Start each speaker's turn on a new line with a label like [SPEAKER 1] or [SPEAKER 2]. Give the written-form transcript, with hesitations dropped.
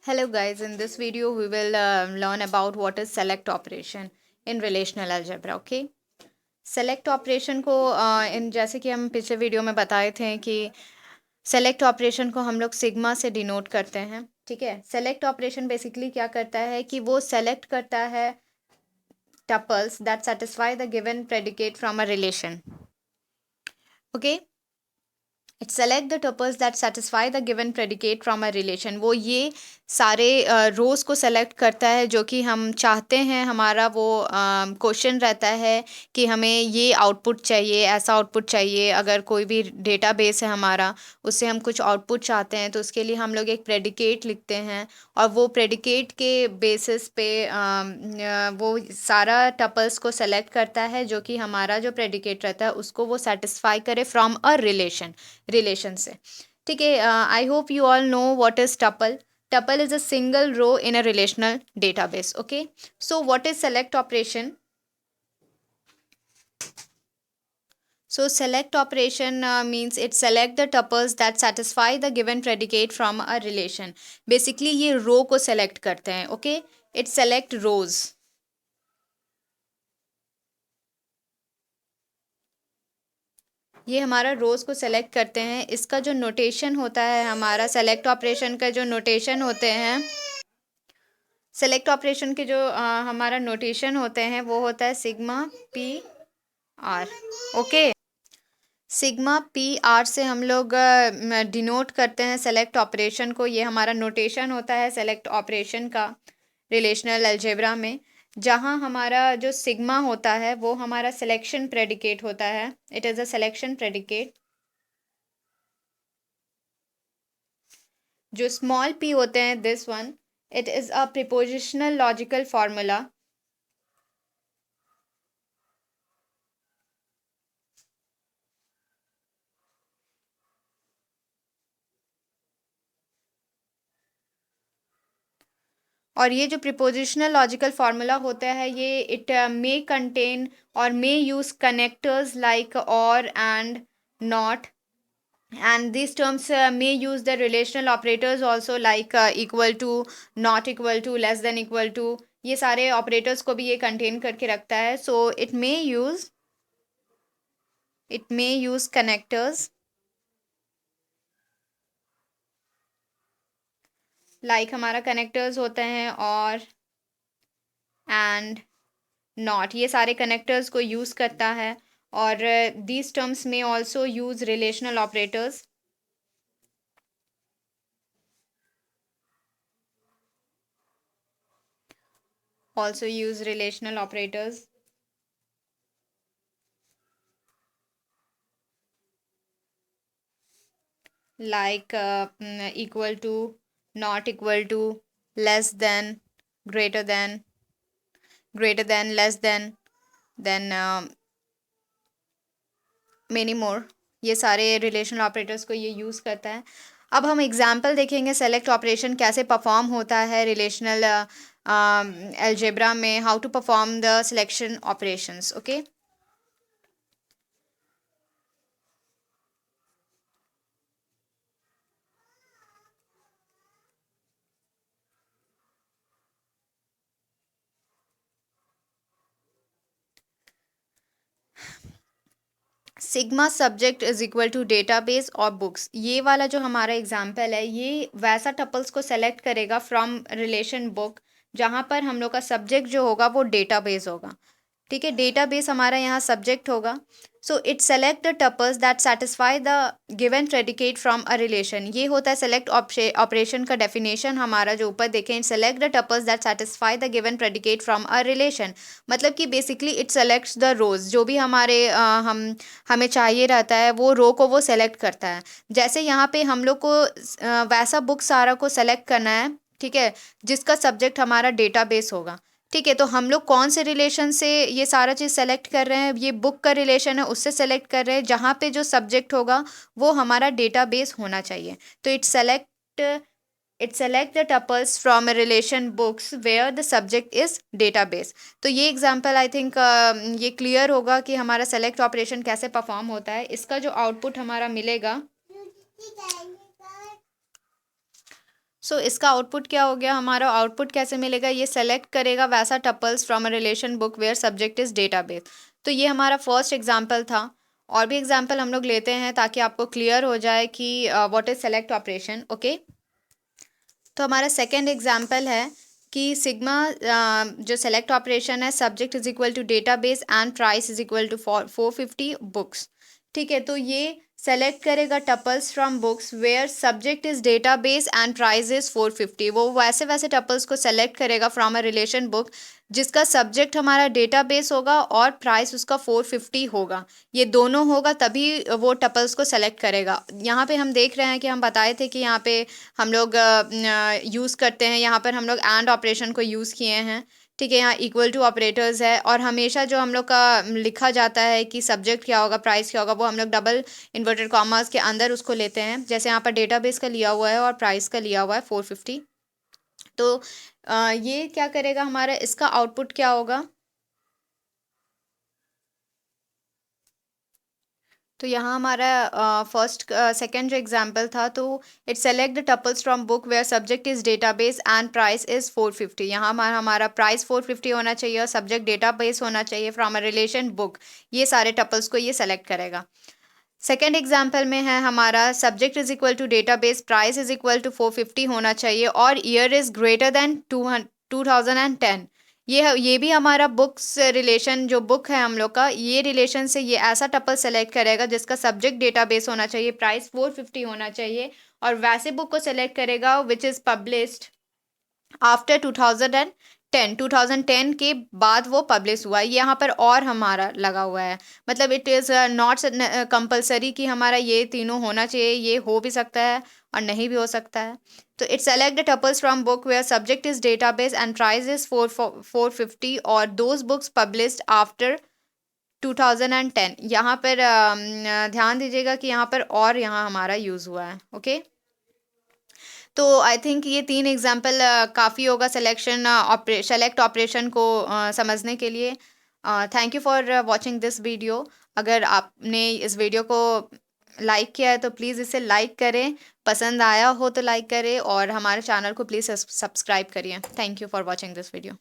[SPEAKER 1] Hello guys, in this video we will learn about what is select operation in relational algebra. Okay, select operation को इन जैसे कि हम पिछले video में बताए थे कि सेलेक्ट ऑपरेशन को हम लोग सिग्मा से डिनोट करते हैं. ठीक है, सेलेक्ट ऑपरेशन बेसिकली क्या करता है कि वो सेलेक्ट करता है tuples that satisfy the given predicate from a relation. Okay, it select the tuples that satisfy the given predicate from a relation. वो ये सारे रोज को सेलेक्ट करता है जो कि हम चाहते हैं. हमारा वो क्वेश्चन रहता है कि हमें ये आउटपुट चाहिए, ऐसा आउटपुट चाहिए. अगर कोई भी डेटाबेस है हमारा, उससे हम कुछ आउटपुट चाहते हैं तो उसके लिए हम लोग एक प्रेडिकेट लिखते हैं और वो प्रेडिकेट के बेसिस पे वो सारा टपल्स को सेलेक्ट करता है जो कि हमारा जो प्रेडिकेट रहता है उसको वो सेटिस्फाई करे फ्रॉम अ रिलेशन से. ठीक है, I hope you all know what is tuple. Tuple is a single row in a relational database. Okay, so what is select operation? So select operation means it select the tuples that satisfy the given predicate from a relation. Basically ये row को select करते हैं. Okay, it select rows. ये हमारा रोज को select करते हैं. इसका जो नोटेशन होता है, हमारा सेलेक्ट ऑपरेशन का जो नोटेशन होते हैं, सेलेक्ट ऑपरेशन के जो हमारा नोटेशन होते हैं वो होता है sigma P R. Okay, sigma P R से हम लोग डिनोट करते हैं सेलेक्ट ऑपरेशन को. ये हमारा नोटेशन होता है सेलेक्ट ऑपरेशन का रिलेशनल अलजेब्रा में. जहाँ हमारा जो सिग्मा होता है वो हमारा सिलेक्शन प्रेडिकेट होता है. It is a selection predicate. जो स्मॉल पी होते हैं, this one, it is a prepositional logical formula. और ये जो प्रीपोजिशनल लॉजिकल फार्मूला होता है ये इट मे कंटेन और मे यूज कनेक्टर्स लाइक और and not, and these terms may use the relational operators also like equal to, not equal to, less than equal to. ये सारे operators को भी ये contain करके रखता है. So it may use connectors like हमारा connectors होते हैं और and not, ये सारे connectors को use करता है. और these terms may also use relational operators. Also use relational operators like equal to, not equal to, less than, greater than, less than, then many more. ये सारे रिलेशनल ऑपरेटर्स को ये यूज़ करता है. अब हम एग्जांपल देखेंगे सेलेक्ट ऑपरेशन कैसे परफॉर्म होता है रिलेशनल अलजेब्रा में. How to perform the selection operations. Okay, sigma subject is equal to database और बुक्स. ये वाला जो हमारा एग्जाम्पल है ये वैसा टपल्स को सेलेक्ट करेगा फ्रॉम रिलेशन बुक जहाँ पर हम लोग का सब्जेक्ट जो होगा वो डेटाबेस होगा. ठीक है, डेटाबेस हमारा यहाँ सब्जेक्ट होगा. So it select the tuples that satisfy the given predicate from a relation. ये होता है सेलेक्ट ऑपरेशन का डेफिनेशन. हमारा जो ऊपर देखें, select the tuples that satisfy the given predicate from a relation. मतलब कि बेसिकली इट सेलेक्ट्स द रोज. जो भी हमारे हमें चाहिए रहता है वो रो को वो सेलेक्ट करता है. जैसे यहाँ पे हम लोग को वैसा बुक सारा को सेलेक्ट करना है. ठीक है, जिसका सब्जेक्ट हमारा डेटाबेस होगा. ठीक है, तो हम लोग कौन से रिलेशन से ये सारा चीज़ सेलेक्ट कर रहे हैं? ये बुक का रिलेशन है उससे सेलेक्ट कर रहे हैं जहाँ पे जो सब्जेक्ट होगा वो हमारा डेटाबेस होना चाहिए. तो it select the tuples from a relation books where the subject is database. तो ये एग्जांपल आई थिंक ये क्लियर होगा कि हमारा सेलेक्ट ऑपरेशन कैसे परफॉर्म होता है. इसका जो आउटपुट हमारा मिलेगा, सो इसका आउटपुट क्या हो गया, हमारा आउटपुट कैसे मिलेगा, ये सेलेक्ट करेगा वैसा tuples from a relation book where subject is database. तो ये हमारा फर्स्ट एग्जांपल था। और भी एग्जांपल हम लोग लेते हैं ताकि आपको क्लियर हो जाए कि what is select operation. Okay, तो हमारा सेकेंड एग्जाम्पल है कि सिग्मा जो सेलेक्ट ऑपरेशन है, subject is equal to database and price is equal to 450 books. ठीक है, तो ये सेलेक्ट करेगा tuples from books where subject is database and price is 450। वो वैसे वैसे टपल्स को सेलेक्ट करेगा फ्रॉम अ रिलेशन बुक जिसका सब्जेक्ट हमारा डेटाबेस होगा और प्राइस उसका 450 होगा। ये दोनों होगा तभी वो टपल्स को सेलेक्ट करेगा। यहाँ पे हम देख रहे हैं कि हम बताए थे कि यहाँ पे हम लोग यूज़ करते हैं, यहाँ पर हम लोग एंड ऑपरेशन को यूज़ किए हैं। ठीक है, यहाँ इक्वल टू ऑपरेटर्स है और हमेशा जो हम लोग का लिखा जाता है कि सब्जेक्ट क्या होगा प्राइस क्या होगा, वो हम लोग डबल इन्वर्टेड कॉमास के अंदर उसको लेते हैं। जैसे यहाँ पर डेटाबेस का लिया हुआ है और प्राइस का लिया हुआ है 450। तो ये क्या करेगा, हमारा इसका आउटपुट क्या होगा। तो यहाँ हमारा फर्स्ट सेकेंड जो एग्जाम्पल था, तो it select the tuples from book where subject is database and price is 450। यहाँ हमारा प्राइस 450 होना चाहिए और सब्जेक्ट डेटाबेस होना चाहिए फ्रॉम अ रिलेशन बुक। ये सारे टपल्स को ये सेलेक्ट करेगा। सेकेंड एग्जाम्पल में है हमारा subject is equal to database, price is equal to 450 होना चाहिए और ईयर इज ग्रेटर देन 2010। ये भी हमारा बुक्स रिलेशन जो बुक है हम लोग का, ये रिलेशन से ये ऐसा टपल सेलेक्ट करेगा जिसका सब्जेक्ट डेटाबेस होना चाहिए, प्राइस 450 होना चाहिए और वैसे बुक को सेलेक्ट करेगा विच इज़ पब्लिश्ड आफ्टर 2010 के बाद वो पब्लिश हुआ है। यहाँ पर और हमारा लगा हुआ है, मतलब इट इज़ नॉट कंपलसरी कि हमारा ये तीनों होना चाहिए, ये हो भी सकता है और नहीं भी हो सकता है। तो it select the tuples from book where subject is database and price is 450 और दोज बुक्स पब्लिश्ड आफ्टर 2010। यहाँ पर ध्यान दीजिएगा कि यहाँ पर और यहाँ हमारा यूज़ हुआ है। ओके, तो आई थिंक ये तीन एग्जाम्पल काफ़ी होगा सिलेक्शन सेलेक्ट ऑपरेशन को समझने के लिए। Thank you for watching this video. अगर आपने इस वीडियो को लाइक किया है तो प्लीज़ इसे लाइक करें, पसंद आया हो तो लाइक करें और हमारे चैनल को प्लीज़ सब्सक्राइब करिए। Thank you for watching this video.